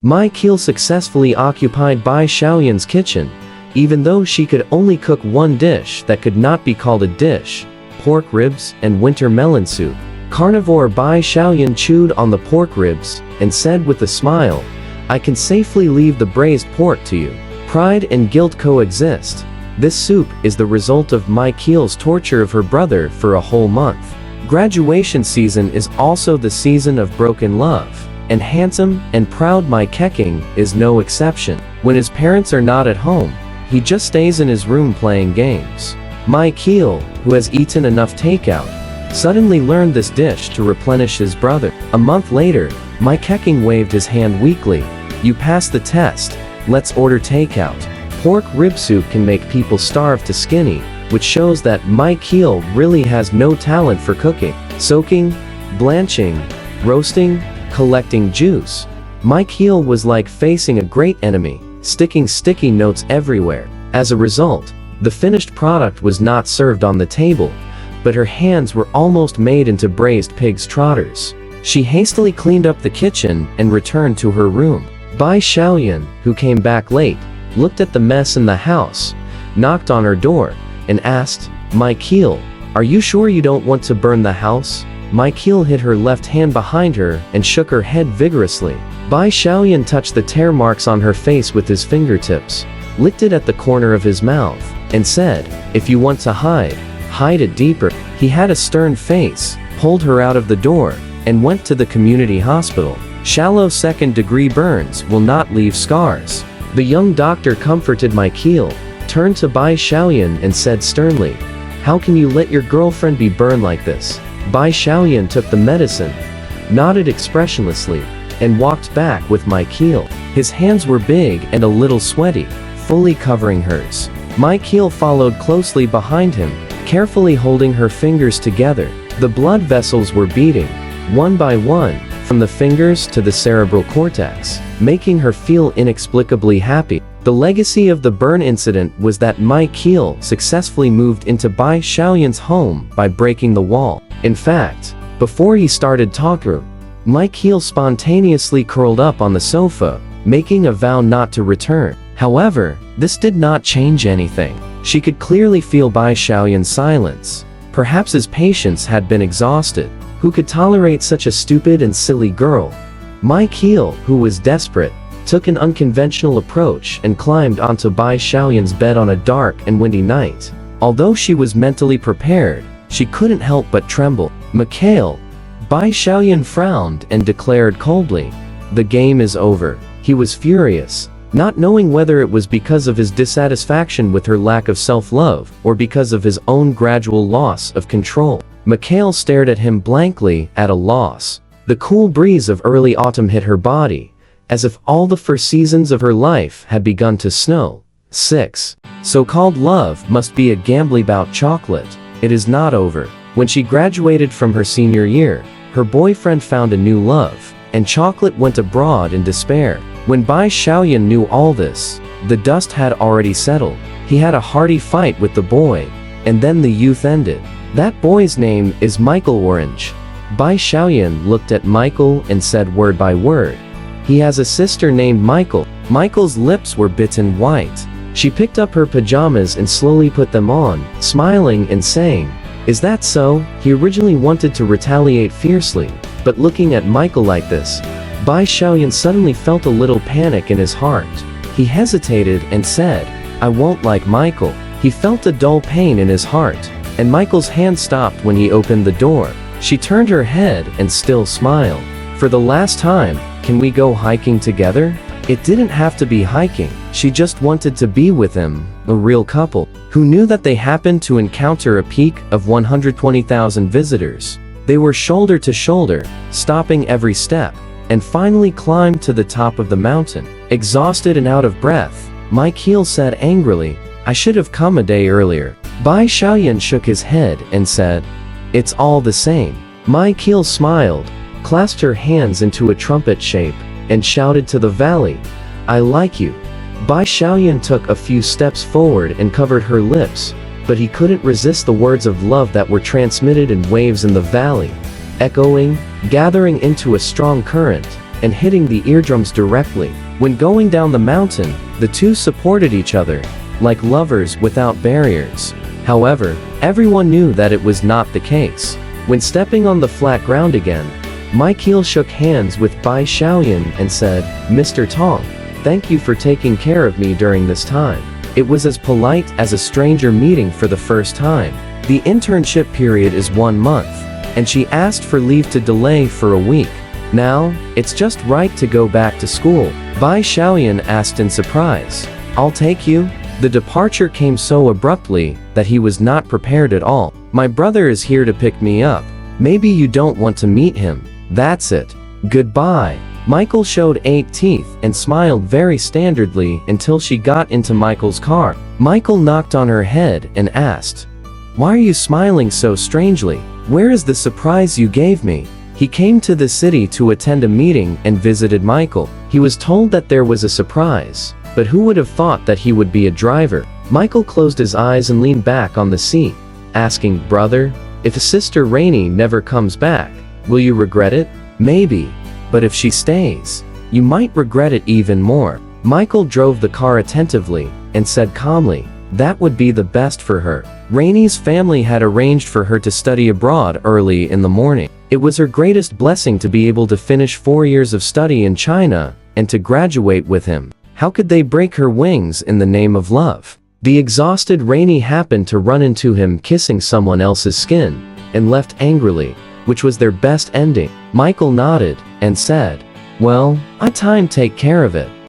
Mai Keel successfully occupied Bai Xiaoyan's kitchen, even though she could only cook one dish that could not be called a dish: pork ribs and winter melon soup. Carnivore Bai Xiaoyan chewed on the pork ribs and said with a smile, "I can safely leave the braised pork to you." Pride and guilt coexist. This soup is the result of Mai Keel's torture of her brother for a whole month. Graduation season is also the season of broken love, and handsome and proud Mai Keqing is no exception. When his parents are not at home, he just stays in his room playing games. Mai Keel, who has eaten enough takeout, suddenly learned this dish to replenish his brother. A month later, Mai Keqing waved his hand weakly. "You passed the test, let's order takeout." Pork rib soup can make people starve to skinny, which shows that Mai Keel really has no talent for cooking. Soaking, blanching, roasting, collecting juice. Mai Keel was like facing a great enemy, sticking sticky notes everywhere. As a result, the finished product was not served on the table, but her hands were almost made into braised pig's trotters. She hastily cleaned up the kitchen and returned to her room. Bai Xiaoyan, who came back late, looked at the mess in the house, knocked on her door, and asked, "Mai Keel, are you sure you don't want to burn the house?" Mai Keel hid her left hand behind her and shook her head vigorously. Bai Xiaoyan touched the tear marks on her face with his fingertips, licked it at the corner of his mouth, and said, "If you want to hide, hide it deeper." He had a stern face, pulled her out of the door, and went to the community hospital. Shallow second-degree burns will not leave scars. The young doctor comforted Mai Keel, turned to Bai Xiaoyan and said sternly, "How can you let your girlfriend be burned like this?" Bai Xiaoyan took the medicine, nodded expressionlessly, and walked back with Mai Keel. His hands were big and a little sweaty, fully covering hers. Mai Keel followed closely behind him, carefully holding her fingers together. The blood vessels were beating, one by one, from the fingers to the cerebral cortex, making her feel inexplicably happy. The legacy of the burn incident was that Mai Keel successfully moved into Bai Xiaoyan's home by breaking the wall. In fact, before he started talking, Mai Keel spontaneously curled up on the sofa, making a vow not to return. However, this did not change anything. She could clearly feel Bai Xiaoyan's silence. Perhaps his patience had been exhausted. Who could tolerate such a stupid and silly girl? Mai Keel, who was desperate, took an unconventional approach and climbed onto Bai Xiaoyan's bed on a dark and windy night. Although she was mentally prepared, she couldn't help but tremble. "Mikhail," Bai Xiaoyan frowned and declared coldly, "The game is over." He was furious, not knowing whether it was because of his dissatisfaction with her lack of self-love or because of his own gradual loss of control. Mikhail stared at him blankly, at a loss. The cool breeze of early autumn hit her body, as if all the first seasons of her life had begun to snow. 6. So-called love must be a gambly bout chocolate. It is not over. When she graduated from her senior year, her boyfriend found a new love, and chocolate went abroad in despair. When Bai Xiaoyan knew all this, the dust had already settled. He had a hearty fight with the boy, and then the youth ended. That boy's name is Michael Orange. Bai Xiaoyan looked at Michael and said word by word, "He has a sister named Michael." Michael's lips were bitten white. She picked up her pajamas and slowly put them on, smiling and saying, "Is that so?" He originally wanted to retaliate fiercely, but looking at Michael like this, Bai Xiaoyan suddenly felt a little panic in his heart. He hesitated and said, "I won't like Michael." He felt a dull pain in his heart, and Michael's hand stopped when he opened the door. She turned her head and still smiled. "For the last time, can we go hiking together?" It didn't have to be hiking. She just wanted to be with him, a real couple, who knew that they happened to encounter a peak of 120,000 visitors. They were shoulder to shoulder, stopping every step, and finally climbed to the top of the mountain. Exhausted and out of breath, Mai Keel said angrily, "I should have come a day earlier." Bai Xiaoyan shook his head and said, "It's all the same." Mai Keel smiled, clasped her hands into a trumpet shape, and shouted to the valley, "I like you." Bai Xiaoyan took a few steps forward and covered her lips, but he couldn't resist the words of love that were transmitted in waves in the valley, echoing, gathering into a strong current. and hitting the eardrums directly. When going down the mountain, the two supported each other, like lovers without barriers. However, everyone knew that it was not the case. When stepping on the flat ground again, Michael shook hands with Bai Xiaoyan and said, "Mr. Tong, thank you for taking care of me during this time." It was as polite as a stranger meeting for the first time. The internship period is 1 month, and she asked for leave to delay for a week. Now, it's just right to go back to school, Bai Xiaoyan asked in surprise. "I'll take you?" The departure came so abruptly that he was not prepared at all. "My brother is here to pick me up. Maybe you don't want to meet him. That's it. Goodbye." Michael showed 8 teeth and smiled very standardly until she got into Michael's car. Michael knocked on her head and asked, "Why are you smiling so strangely? Where is the surprise you gave me?" He came to the city to attend a meeting and visited Michael. He was told that there was a surprise, but who would have thought that he would be a driver? Michael closed his eyes and leaned back on the seat, asking, "Brother, if Sister Rainey never comes back, will you regret it?" "Maybe. But if she stays, you might regret it even more." Michael drove the car attentively and said calmly, "That would be the best for her." Rainey's family had arranged for her to study abroad early in the morning. It was her greatest blessing to be able to finish 4 years of study in China and to graduate with him. How could they break her wings in the name of love? The exhausted Rainey happened to run into him kissing someone else's skin and left angrily, which was their best ending. Michael nodded and said, "Well, I time take care of it."